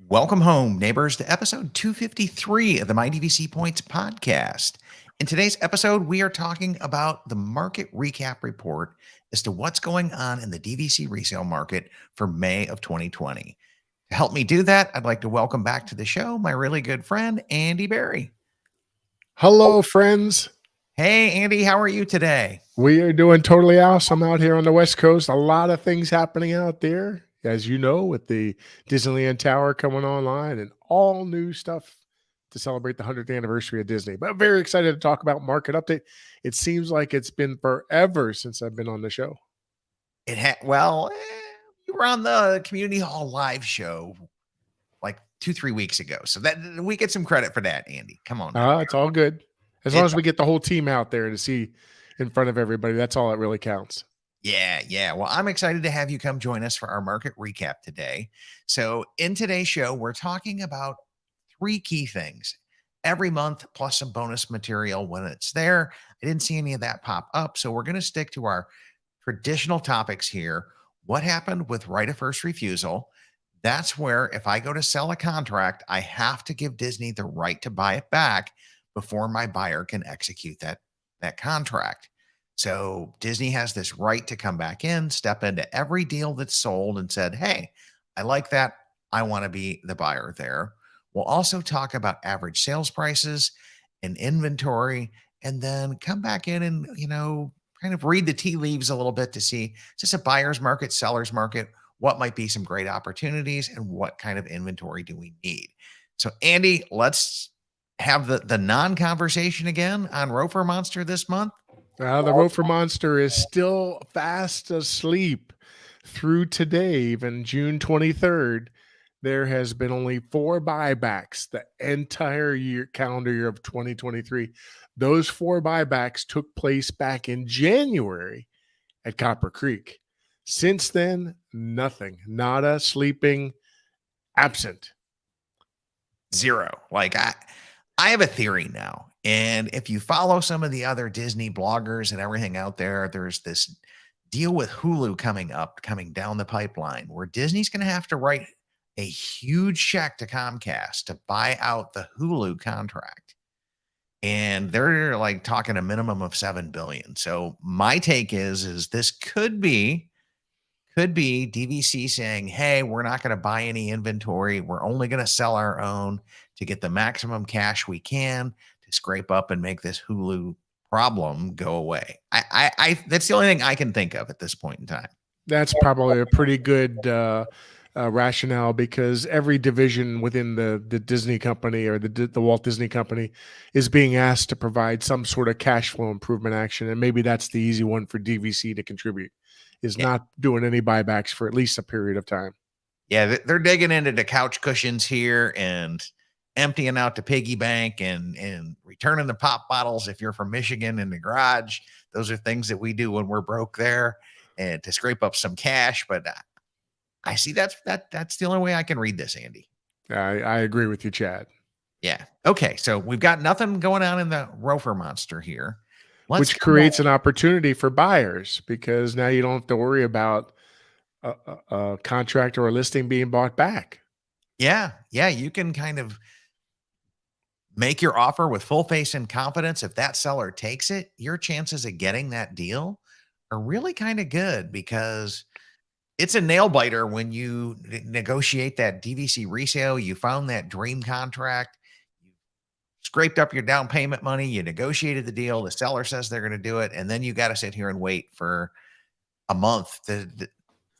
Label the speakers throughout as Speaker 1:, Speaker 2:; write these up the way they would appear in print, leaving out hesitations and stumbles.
Speaker 1: Welcome home, neighbors, to episode 253 of the My DVC Points podcast. In today's episode, we are talking about the market recap report as to what's going on in the DVC resale market for May of 2020. To help me do that, I'd like to welcome back to the show my really good friend, Andy Berry.
Speaker 2: Hello, friends.
Speaker 1: Hey, Andy, how are you today?
Speaker 2: We are doing totally awesome out here on the West Coast. A lot of things happening out there, as you know, with the Disneyland Tower coming online and all new stuff to celebrate the 100th anniversary of Disney. But I'm very excited to talk about market update. It seems like it's been forever since I've been on the show.
Speaker 1: You were on the Community Hall live show like 2-3 weeks ago. So that we get some credit for that, Andy. Come on.
Speaker 2: It's all good. As long as we get the whole team out there to see in front of everybody, that's all that really counts.
Speaker 1: Yeah. Well, I'm excited to have you come join us for our market recap today. So in today's show, we're talking about 3 key things every month, plus some bonus material when it's there. I didn't see any of that pop up. So we're going to stick to our traditional topics here. What happened with right of first refusal? That's where if I go to sell a contract, I have to give Disney the right to buy it back before my buyer can execute that contract. So Disney has this right to come back in, step into every deal that's sold and said, hey, I like that. I want to be the buyer there. We'll also talk about average sales prices and inventory, and then come back in and, kind of read the tea leaves a little bit to see, is this a buyer's market, seller's market? What might be some great opportunities and what kind of inventory do we need? So Andy, let's have the non-conversation again on ROFR Monster this month.
Speaker 2: The ROFR Monster is still fast asleep through today, even June 23rd. There has been only 4 buybacks the entire calendar year of 2023. Those 4 buybacks took place back in January at Copper Creek. Since then, nothing. Nada, sleeping, absent.
Speaker 1: Zero. Like I have a theory now. And if you follow some of the other Disney bloggers and everything out there, there's this deal with Hulu coming down the pipeline where Disney's going to have to write a huge check to Comcast to buy out the Hulu contract. And they're like talking a minimum of $7 billion. So my take is this could be DVC saying, hey, we're not going to buy any inventory. We're only going to sell our own to get the maximum cash we can to scrape up and make this Hulu problem go away. I that's the only thing I can think of at this point in time.
Speaker 2: That's probably a pretty good rationale, because every division within the Disney company or the Walt Disney Company is being asked to provide some sort of cash flow improvement action. And maybe that's the easy one for DVC to contribute, is not doing any buybacks for at least a period of time.
Speaker 1: Yeah, they're digging into the couch cushions here and emptying out the piggy bank and returning the pop bottles if you're from Michigan in the garage. Those are things that we do when we're broke there and to scrape up some cash. But I see that's the only way I can read this, Andy.
Speaker 2: I agree with you, Chad.
Speaker 1: Yeah. Okay. So we've got nothing going on in the ROFR Monster here.
Speaker 2: Which creates an opportunity for buyers, because now you don't have to worry about a contract or a listing being bought back.
Speaker 1: Yeah. You can kind of make your offer with full faith and confidence. If that seller takes it, your chances of getting that deal are really kind of good, because it's a nail biter when you negotiate that DVC resale. You found that dream contract, you scraped up your down payment money, you negotiated the deal, the seller says they're going to do it, and then you got to sit here and wait for a month, the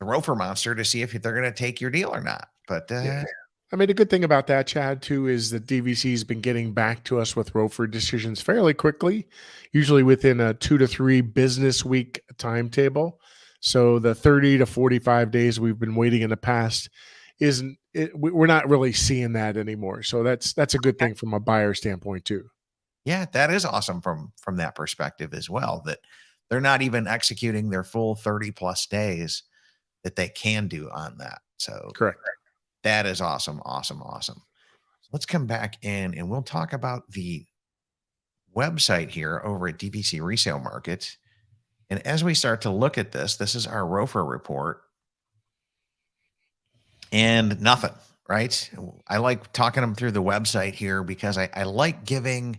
Speaker 1: ROFR Monster, to see if they're going to take your deal or not. But
Speaker 2: I mean, the good thing about that, Chad, too, is that DVC has been getting back to us with ROFR decisions fairly quickly, usually within a 2 to 3 business week timetable. So the 30 to 45 days we've been waiting in the past we're not really seeing that anymore. So that's a good thing from a buyer standpoint too.
Speaker 1: Yeah, that is awesome from that perspective as well, that they're not even executing their full 30 plus days that they can do on that. So
Speaker 2: correct.
Speaker 1: That is awesome. Let's come back in and we'll talk about the website here over at DVC Resale Market. And as we start to look at this is our ROFR report. And nothing, right? I like talking them through the website here because I like giving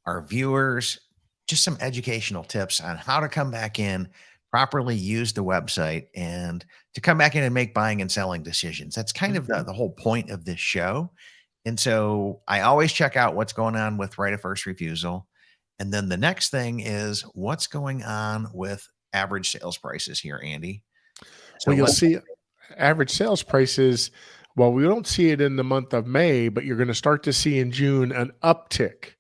Speaker 1: our viewers just some educational tips on how to come back in, properly use the website, and to come back in and make buying and selling decisions. That's kind of the whole point of this show. And so I always check out what's going on with right of first refusal. And then the next thing is what's going on with average sales prices here, Andy. So
Speaker 2: Well, you'll
Speaker 1: let's
Speaker 2: see average sales prices. Well, we don't see it in the month of May, but you're going to start to see in June an uptick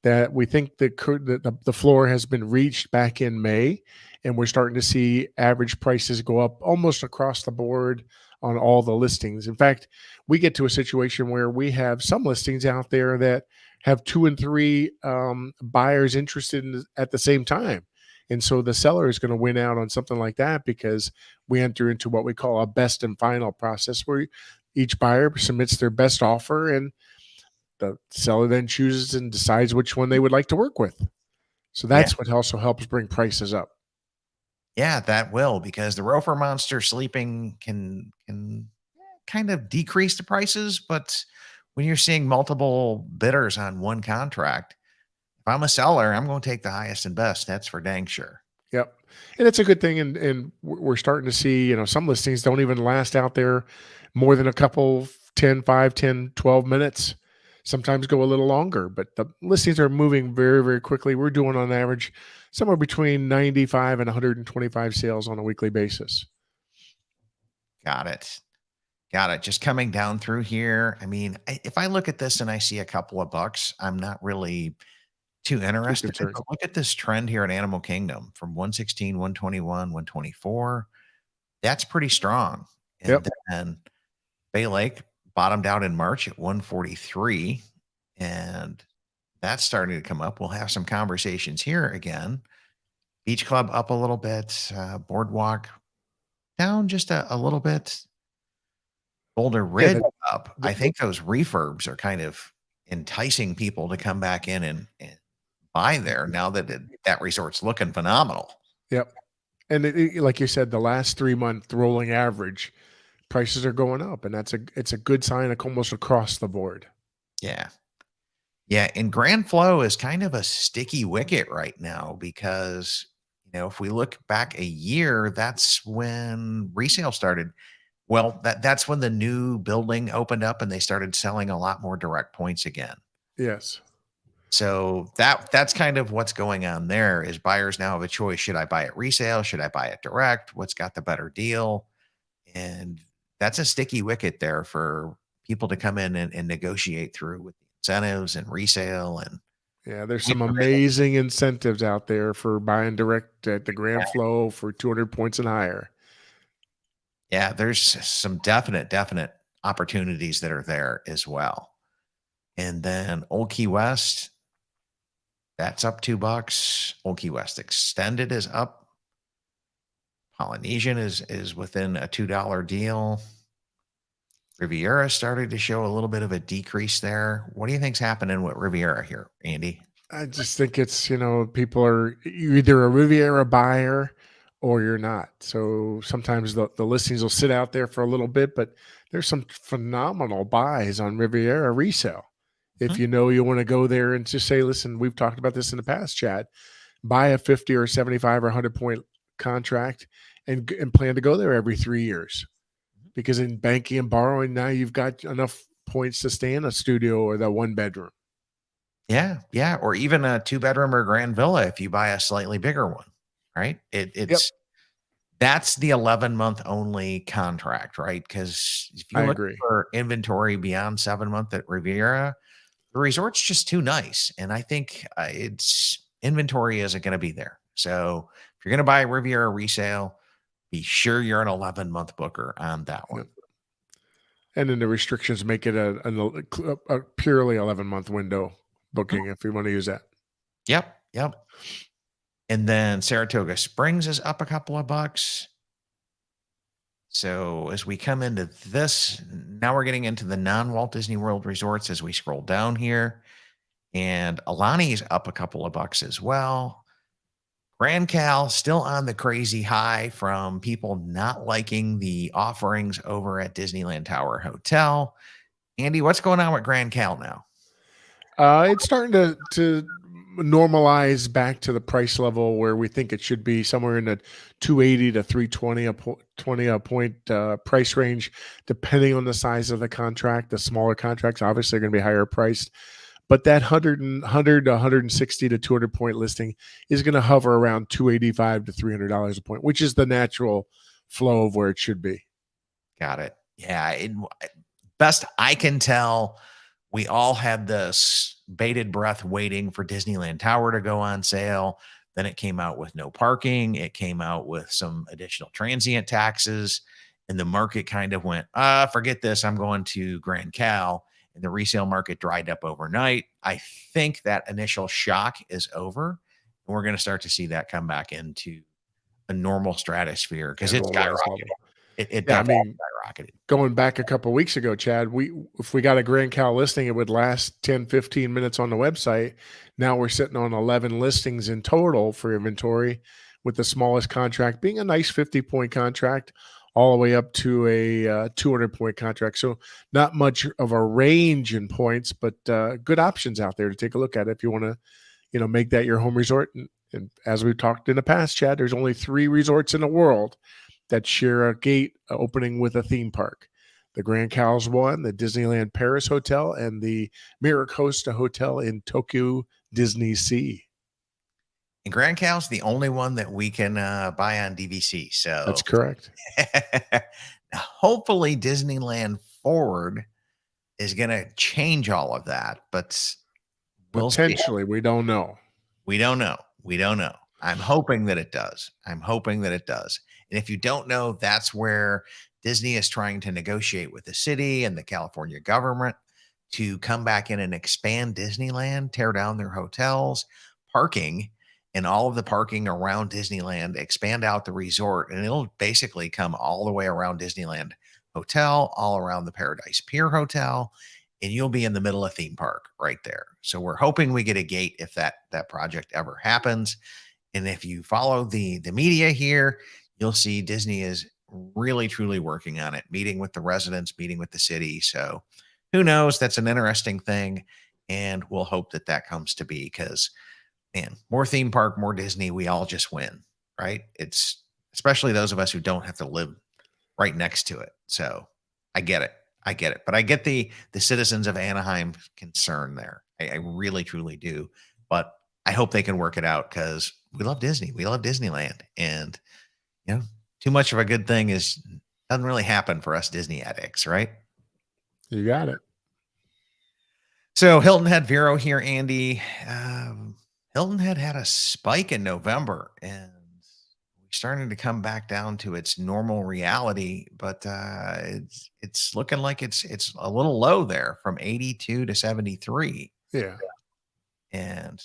Speaker 2: that we think the floor has been reached back in May, and we're starting to see average prices go up almost across the board on all the listings. In fact, we get to a situation where we have some listings out there that have two and three buyers interested at the same time. And so the seller is going to win out on something like that because we enter into what we call a best and final process where each buyer submits their best offer and the seller then chooses and decides which one they would like to work with. So
Speaker 1: yeah,
Speaker 2: that's what also helps bring prices up.
Speaker 1: yeah, that will because the ROFR monster sleeping can kind of decrease the prices, but when you're seeing multiple bidders on one contract, if I'm a seller, I'm going to take the highest and best. That's for dang sure.
Speaker 2: Yep. And it's a good thing. And we're starting to see, some listings don't even last out there more than a couple, 10, 5, 10, 12 minutes, sometimes go a little longer, but the listings are moving very, very quickly. We're doing on average somewhere between 95 and 125 sales on a weekly basis.
Speaker 1: Got it. Got it. Just coming down through here. I mean, if I look at this and I see a couple of bucks, I'm not really too
Speaker 2: Too
Speaker 1: interested.
Speaker 2: concerned.
Speaker 1: But look at this trend here at Animal Kingdom from 116, 121, 124. That's pretty strong. And
Speaker 2: Yep.
Speaker 1: then Bay Lake bottomed out in March at 143. And that's starting to come up. We'll have some conversations here again. Beach Club up a little bit. Boardwalk down just a little bit. Boulder
Speaker 2: Yeah.
Speaker 1: Ridge up. I think those refurbs are kind of enticing people to come back in and buy there now that that resort's looking phenomenal.
Speaker 2: Yep. And like you said, the last 3-month rolling average prices are going up, and it's a good sign almost across the board.
Speaker 1: Yeah. Yeah. And Grand Flow is kind of a sticky wicket right now because, if we look back a year, that's when resale started. Well, that's when the new building opened up and they started selling a lot more direct points again.
Speaker 2: Yes.
Speaker 1: So that's kind of what's going on there is buyers now have a choice. Should I buy it resale? Should I buy it direct? What's got the better deal? And that's a sticky wicket there for people to come in and negotiate through with the incentives and resale. And
Speaker 2: Yeah, there's some amazing incentives out there for buying direct at the Grand Flow for 200 points and higher.
Speaker 1: yeah, there's some definite opportunities that are there as well. And then Old Key West, that's up $2. Old Key West Extended is up. Polynesian is within a $2 deal. Riviera started to show a little bit of a decrease there. What do you think's happening with Riviera here, Andy?
Speaker 2: I just think it's, people are you're either a Riviera buyer or you're not. So sometimes the listings will sit out there for a little bit, but there's some phenomenal buys on Riviera resale. If you want to go there and just say, listen, we've talked about this in the past, Chad, buy a 50 or 75 or 100 point contract and plan to go there every 3 years. Because in banking and borrowing, now you've got enough points to stay in a studio or the 1 bedroom.
Speaker 1: Yeah, yeah, or even a 2-bedroom or grand villa if you buy a slightly bigger one, right? That's the 11-month only contract, right? Because if you
Speaker 2: I
Speaker 1: look
Speaker 2: agree.
Speaker 1: for inventory beyond 7 months at Riviera, the resort's just too nice, and I think it's inventory isn't going to be there. So if you're going to buy a Riviera resale, be sure you're an 11-month booker on that one.
Speaker 2: Yep. And then the restrictions make it a purely 11-month window booking if you want to use that.
Speaker 1: Yep. And then Saratoga Springs is up a couple of bucks. So as we come into this, now we're getting into the non-Walt Disney World resorts as we scroll down here. And Alani's up a couple of bucks as well. Grand Cal still on the crazy high from people not liking the offerings over at Disneyland Tower Hotel. Andy, what's going on with Grand Cal now?
Speaker 2: It's starting to normalize back to the price level where we think it should be, somewhere in the 280 to 320 20 a point price range, depending on the size of the contract. The smaller contracts obviously are going to be higher priced, but that 100 to 160 to 200 point listing is going to hover around 285 to $300 a point, which is the natural flow of where it should be.
Speaker 1: Got it. Yeah. Best I can tell, we all had this bated breath waiting for Disneyland Tower to go on sale. Then it came out with no parking. It came out with some additional transient taxes. And the market kind of went, forget this. I'm going to Grand Cal. And the resale market dried up overnight. I think that initial shock is over. And we're going to start to see that come back into a normal stratosphere because it's skyrocketed. It
Speaker 2: Yeah, I
Speaker 1: definitely
Speaker 2: mean,
Speaker 1: skyrocketed.
Speaker 2: going back a couple of weeks ago, Chad, if we got a Grand Cal listing, it would last 10, 15 minutes on the website. Now we're sitting on 11 listings in total for inventory, with the smallest contract being a nice 50-point contract all the way up to a 200-point contract. So not much of a range in points, but good options out there to take a look at if you want to, make that your home resort. And as we've talked in the past, Chad, there's only 3 resorts in the world that share a gate opening with a theme park. The Grand Cal's one, the Disneyland Paris Hotel, and the Miracosta Hotel in Tokyo Disney Sea.
Speaker 1: And Grand Cal's the only one that we can buy on DVC. So
Speaker 2: That's correct.
Speaker 1: hopefully Disneyland Forward is going to change all of that, but we'll see.
Speaker 2: Potentially, we don't know.
Speaker 1: We don't know. We don't know. I'm hoping that it does. I'm hoping that it does. And if you don't know, that's where Disney is trying to negotiate with the city and the California government to come back in and expand Disneyland, tear down their hotels, parking, and all of the parking around Disneyland, expand out the resort, and it'll basically come all the way around Disneyland Hotel, all around the Paradise Pier Hotel, and you'll be in the middle of theme park right there. So we're hoping we get a gate if that project ever happens. And if you follow the media here, you'll see Disney is really, truly working on it, meeting with the residents, meeting with the city. So who knows? That's an interesting thing. And we'll hope that that comes to be because, man, more theme park, more Disney, we all just win, right? It's especially those of us who don't have to live right next to it. So I get it. I get it. But I get the citizens of Anaheim concern there. I really, truly do. But I hope they can work it out because we love Disney. We love Disneyland. And, too much of a good thing doesn't really happen for us Disney addicts, right?
Speaker 2: You got it.
Speaker 1: So Hilton Head Vero here, Andy. Hilton Head had a spike in November and we're starting to come back down to its normal reality, but it's looking like it's a little low there from 82 to 73.
Speaker 2: Yeah.
Speaker 1: And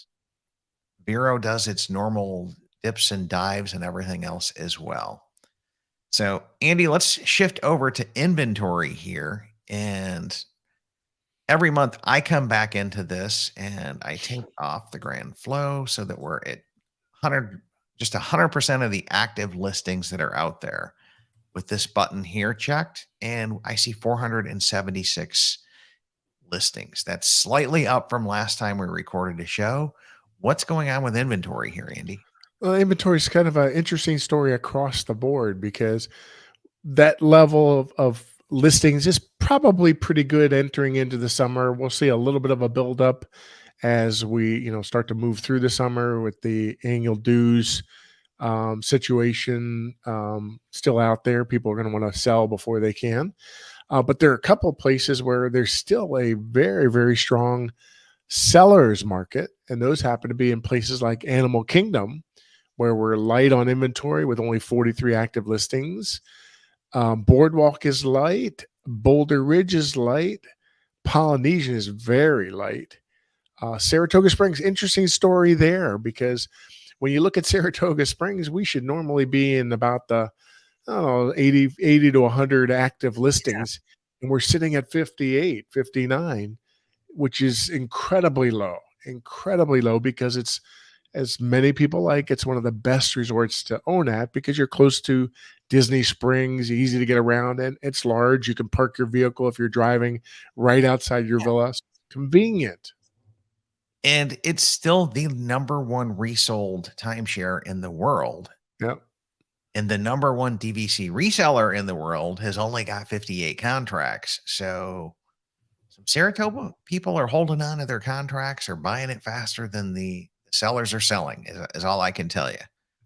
Speaker 1: Vero does its normal dips and dives and everything else as well. So, Andy, let's shift over to inventory here. And every month I come back into this and I take off the grand flow so that we're at 100% of the active listings that are out there with this button here checked. And I see 476 listings. That's slightly up from last time we recorded a show. What's going on with inventory here, Andy?
Speaker 2: Well, inventory is kind of an interesting story across the board because that level of listings is probably pretty good entering into the summer. We'll see a little bit of a buildup as we, start to move through the summer with the annual dues situation still out there. People are going to want to sell before they can. But there are a couple of places where there's still a very, very strong sellers market. And those happen to be in places like Animal Kingdom, where we're light on inventory with only 43 active listings. Boardwalk is light. Boulder Ridge is light. Polynesian is very light. Saratoga Springs, interesting story there, because when you look at Saratoga Springs, we should normally be in about the 80 to 100 active listings. Yeah. And we're sitting at 58, 59, which is incredibly low because it's as many people like, it's one of the best resorts to own at because you're close to Disney Springs, easy to get around, and it's large. You can park your vehicle if you're driving right outside your villa. Convenient.
Speaker 1: And it's still the number one resold timeshare in the world.
Speaker 2: Yep.
Speaker 1: And the number one DVC reseller in the world has only got 58 contracts. So some Saratoga people are holding on to their contracts or buying it faster than the sellers are selling, is all I can tell you.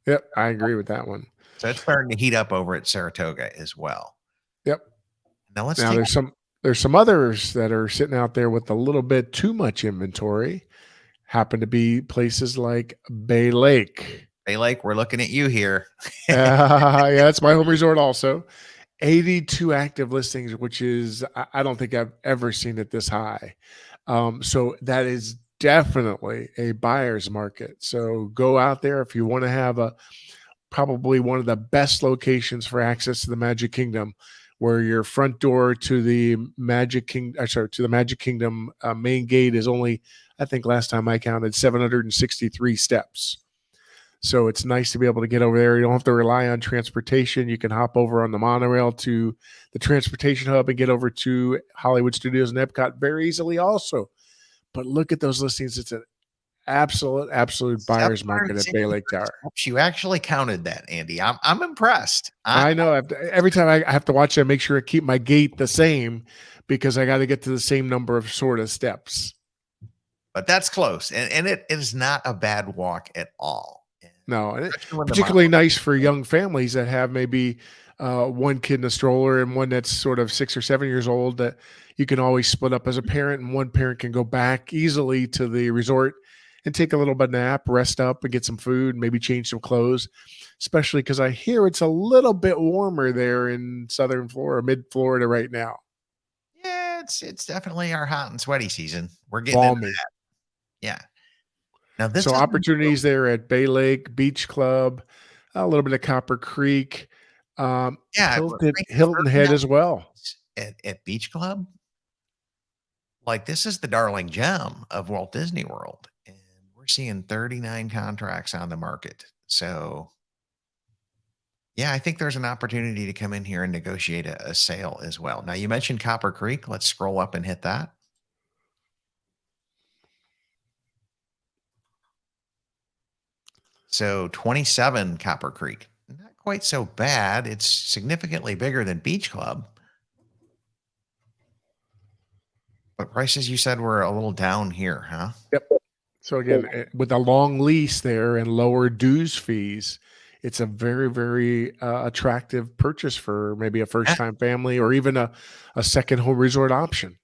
Speaker 2: Yep. I agree with that one.
Speaker 1: So it's starting to heat up over at Saratoga as well.
Speaker 2: Yep.
Speaker 1: Now let's
Speaker 2: Now
Speaker 1: take
Speaker 2: there's some others that are sitting out there with a little bit too much inventory. Happen to be places like Bay Lake.
Speaker 1: Bay Lake. We're looking at you here.
Speaker 2: Yeah, that's my home resort also. 82 active listings, which is, I don't think I've ever seen it this high. So that is definitely a buyer's market. So go out there if you want to have probably one of the best locations for access to the Magic Kingdom, where your front door to the Magic Kingdom main gate is only, I think last time I counted, 763 steps. So it's nice to be able to get over there. You don't have to rely on transportation. You can hop over on the monorail to the transportation hub and get over to Hollywood Studios and Epcot very easily also. But look at those listings. It's an absolute buyer's market at Bay Lake Tower.
Speaker 1: You actually counted that, Andy. I'm impressed.
Speaker 2: I know. Every time I have to watch it, I make sure I keep my gate the same because I got to get to the same number of sort of steps.
Speaker 1: But that's close. And it is not a bad walk at all.
Speaker 2: No, and it's particularly nice for young families that have maybe one kid in a stroller and one that's sort of 6 or 7 years old, that you can always split up as a parent, and one parent can go back easily to the resort and take a little bit of nap, rest up and get some food, maybe change some clothes, especially because I hear it's a little bit warmer there in southern Florida, mid-Florida right now.
Speaker 1: Yeah, it's definitely our hot and sweaty season. We're getting into that. Yeah. Now
Speaker 2: so opportunities there at Bay Lake, Beach Club, a little bit of Copper Creek, Hilton Head as well.
Speaker 1: At Beach Club, like this is the darling gem of Walt Disney World, and we're seeing 39 contracts on the market. So yeah, I think there's an opportunity to come in here and negotiate a sale as well. Now you mentioned Copper Creek. Let's scroll up and hit that. So 27 Copper Creek, not quite so bad. It's significantly bigger than Beach Club. But prices, you said, were a little down here, huh?
Speaker 2: Yep. So again, with a long lease there and lower dues fees, it's a very, very attractive purchase for maybe a first-time family or even a second home resort option.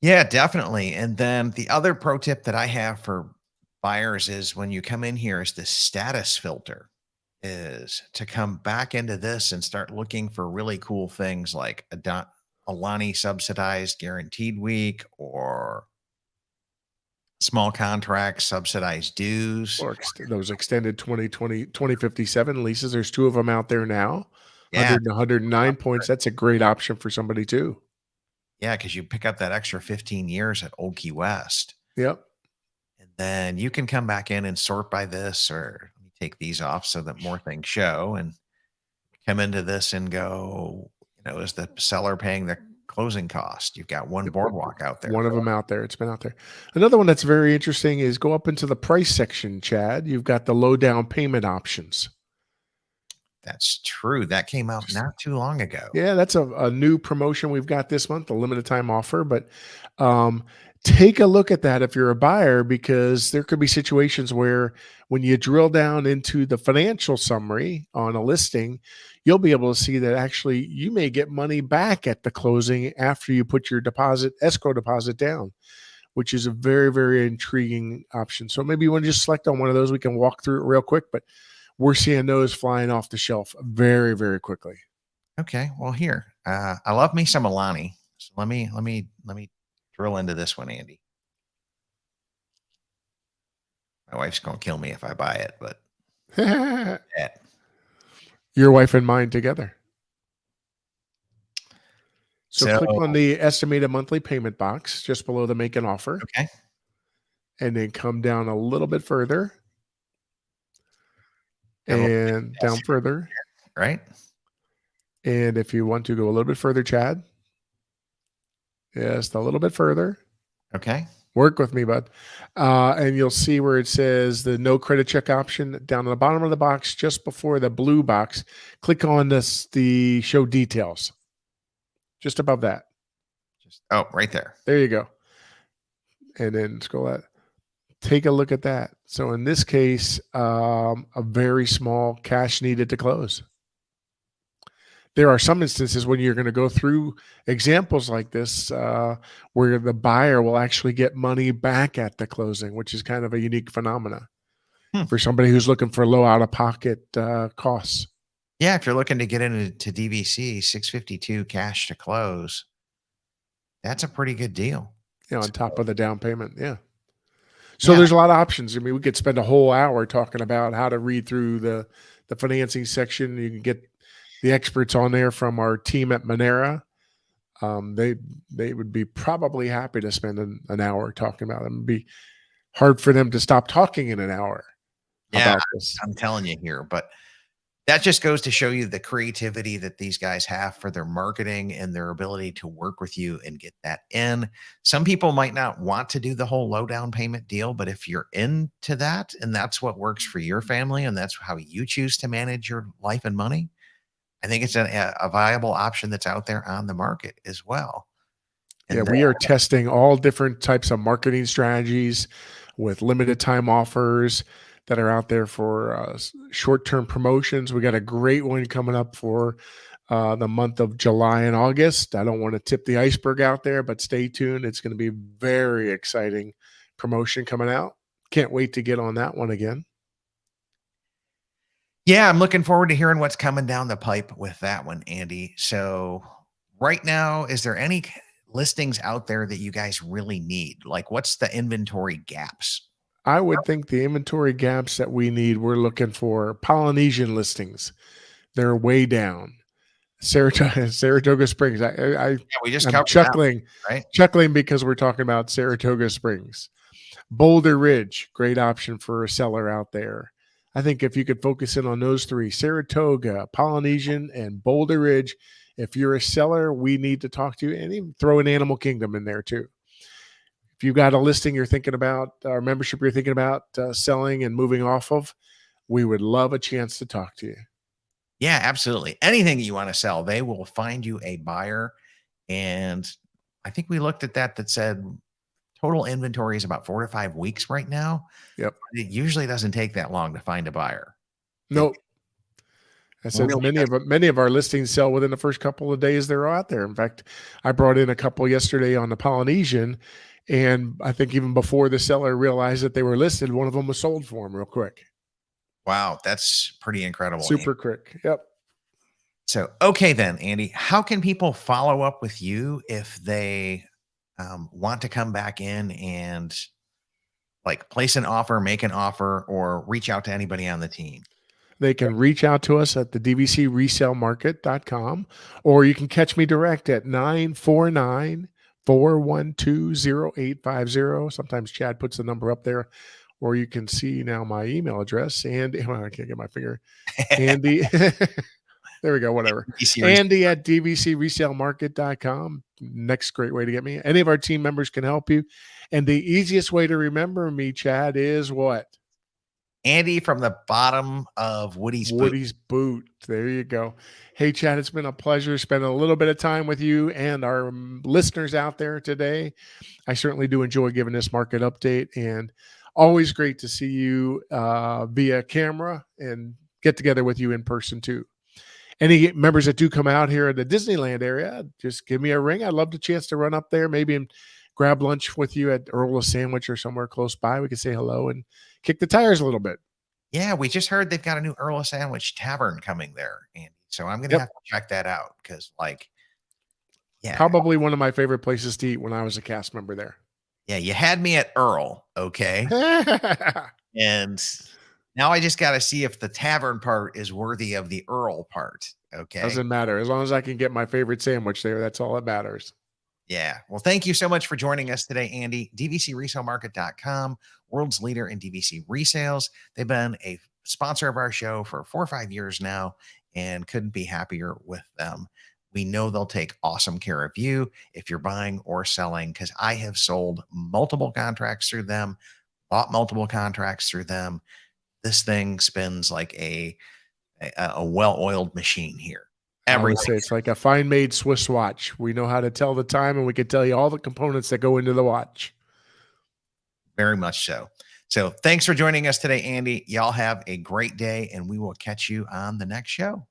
Speaker 1: Yeah, definitely. And then the other pro tip that I have for buyers is when you come in here is the status filter, is to come back into this and start looking for really cool things like a Lonnie subsidized guaranteed week, or small contracts, subsidized dues,
Speaker 2: or those extended 2057 leases. There's 2 of them out there now. Yeah. 100 and 109 points. That's a great option for somebody too.
Speaker 1: Yeah, because you pick up that extra 15 years at Old Key West.
Speaker 2: Yep.
Speaker 1: And then you can come back in and sort by this, or let me take these off so that more things show, and come into this and go, is the seller paying the closing cost? You've got one boardwalk out there.
Speaker 2: One of them out there. It's been out there. Another one that's very interesting is go up into the price section, Chad. You've got the low down payment options.
Speaker 1: That's true. That came out not too long ago.
Speaker 2: Yeah, that's a new promotion we've got this month, a limited time offer. But take a look at that if you're a buyer, because there could be situations where when you drill down into the financial summary on a listing, you'll be able to see that actually you may get money back at the closing after you put your escrow deposit down, which is a very, very intriguing option. So maybe you want to just select on one of those. We can walk through it real quick, but we're seeing those flying off the shelf very, very quickly.
Speaker 1: Okay. Well, here, I love me some Alani. So let me drill into this one, Andy. My wife's going to kill me if I buy it, but yeah.
Speaker 2: Your wife and mine together. So click on the estimated monthly payment box just below the make an offer.
Speaker 1: Okay.
Speaker 2: and then come down a little bit further
Speaker 1: And we'll
Speaker 2: and down further.
Speaker 1: right?
Speaker 2: And if you want to go a little bit further, Chad, just a little bit further.
Speaker 1: Okay.
Speaker 2: Work with me, bud. And you'll see where it says the no credit check option down on the bottom of the box, just before the blue box. Click on the show details. Just above that.
Speaker 1: Right there.
Speaker 2: There you go. And then scroll that. Take a look at that. So in this case, a very small cash needed to close. There are some instances when you're going to go through examples like this where the buyer will actually get money back at the closing, which is kind of a unique phenomena for somebody who's looking for low out-of-pocket costs.
Speaker 1: Yeah, if you're looking to get into DVC, $652 cash to close, that's a pretty good deal.
Speaker 2: On top of the down payment, yeah. So there's a lot of options. I mean, we could spend a whole hour talking about how to read through the financing section. You can get the experts on there from our team at Monera. They would be probably happy to spend an hour talking about it. It'd be hard for them to stop talking in an hour about this.
Speaker 1: I'm telling you here, but that just goes to show you the creativity that these guys have for their marketing and their ability to work with you and get that in. Some people might not want to do the whole low down payment deal, but if you're into that and that's what works for your family and that's how you choose to manage your life and money, I think it's a viable option that's out there on the market as well. And
Speaker 2: we are testing all different types of marketing strategies with limited time offers that are out there for short-term promotions. We got a great one coming up for the month of July and August. I don't want to tip the iceberg out there, but stay tuned. It's going to be very exciting promotion coming out. Can't wait to get on that one again.
Speaker 1: Yeah, I'm looking forward to hearing what's coming down the pipe with that one, Andy. So right now, is there any listings out there that you guys really need? Like, what's the inventory gaps?
Speaker 2: I would think the inventory gaps that we need, we're looking for Polynesian listings. They're way down. Saratoga Springs.
Speaker 1: We just
Speaker 2: I'm chuckling,
Speaker 1: right?
Speaker 2: Chuckling because we're talking about Saratoga Springs. Boulder Ridge, great option for a seller out there. I think if you could focus in on those three, Saratoga, Polynesian, and Boulder Ridge, if you're a seller, we need to talk to you, and even throw an Animal Kingdom in there too. If you've got a listing you're thinking about, or membership you're thinking about selling and moving off of, we would love a chance to talk to you.
Speaker 1: Yeah, absolutely. Anything that you want to sell, they will find you a buyer. And I think we looked at that said total inventory is about 4 to 5 weeks right now.
Speaker 2: Yep.
Speaker 1: It usually doesn't take that long to find a buyer.
Speaker 2: Nope. I said many of our listings sell within the first couple of days they're out there. In fact, I brought in a couple yesterday on the Polynesian, and I think even before the seller realized that they were listed, one of them was sold for them real quick.
Speaker 1: Wow, that's pretty incredible.
Speaker 2: Super quick. Yep.
Speaker 1: So, okay then, Andy, how can people follow up with you if they want to come back in and like place an offer, make an offer, or reach out to anybody on the team?
Speaker 2: They can reach out to us at the dvcresalemarket.com, or you can catch me direct at 949-412-0850. Sometimes Chad puts the number up there, or you can see now my email address. And I can't get my finger. Andy. There we go. Whatever. Andy at dvcresalemarket.com. Next great way to get me. Any of our team members can help you. And the easiest way to remember me, Chad, is what?
Speaker 1: Andy from the bottom of Woody's
Speaker 2: boot. There you go. Hey, Chad, it's been a pleasure spending a little bit of time with you and our listeners out there today. I certainly do enjoy giving this market update, and always great to see you via camera and get together with you in person too. Any members that do come out here in the Disneyland area, just give me a ring. I'd love the chance to run up there, maybe and grab lunch with you at Earl's Sandwich or somewhere close by. We could say hello and kick the tires a little bit.
Speaker 1: Yeah, we just heard they've got a new Earl's Sandwich tavern coming there, Andy. So I'm going to have to check that out because,
Speaker 2: probably one of my favorite places to eat when I was a cast member there.
Speaker 1: Yeah, you had me at Earl, okay? And now I just got to see if the tavern part is worthy of the Earl part, okay?
Speaker 2: Doesn't matter. As long as I can get my favorite sandwich there, that's all that matters.
Speaker 1: Yeah. Well, thank you so much for joining us today, Andy. DVCResaleMarket.com, world's leader in DVC resales. They've been a sponsor of our show for 4 or 5 years now and couldn't be happier with them. We know they'll take awesome care of you if you're buying or selling, because I have sold multiple contracts through them, bought multiple contracts through them. This thing spins like a well-oiled machine here.
Speaker 2: I would
Speaker 1: Everything.
Speaker 2: say it's like a fine made Swiss watch. We know how to tell the time, and we can tell you all the components that go into the watch.
Speaker 1: Very much so. So thanks for joining us today, Andy. Y'all have a great day, and we will catch you on the next show.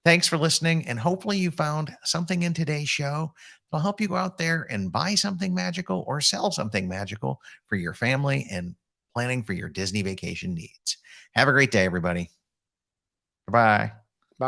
Speaker 1: Thanks for listening, and hopefully you found something in today's show that'll help you go out there and buy something magical or sell something magical for your family and planning for your Disney vacation needs. Have a great day, everybody. Bye-bye.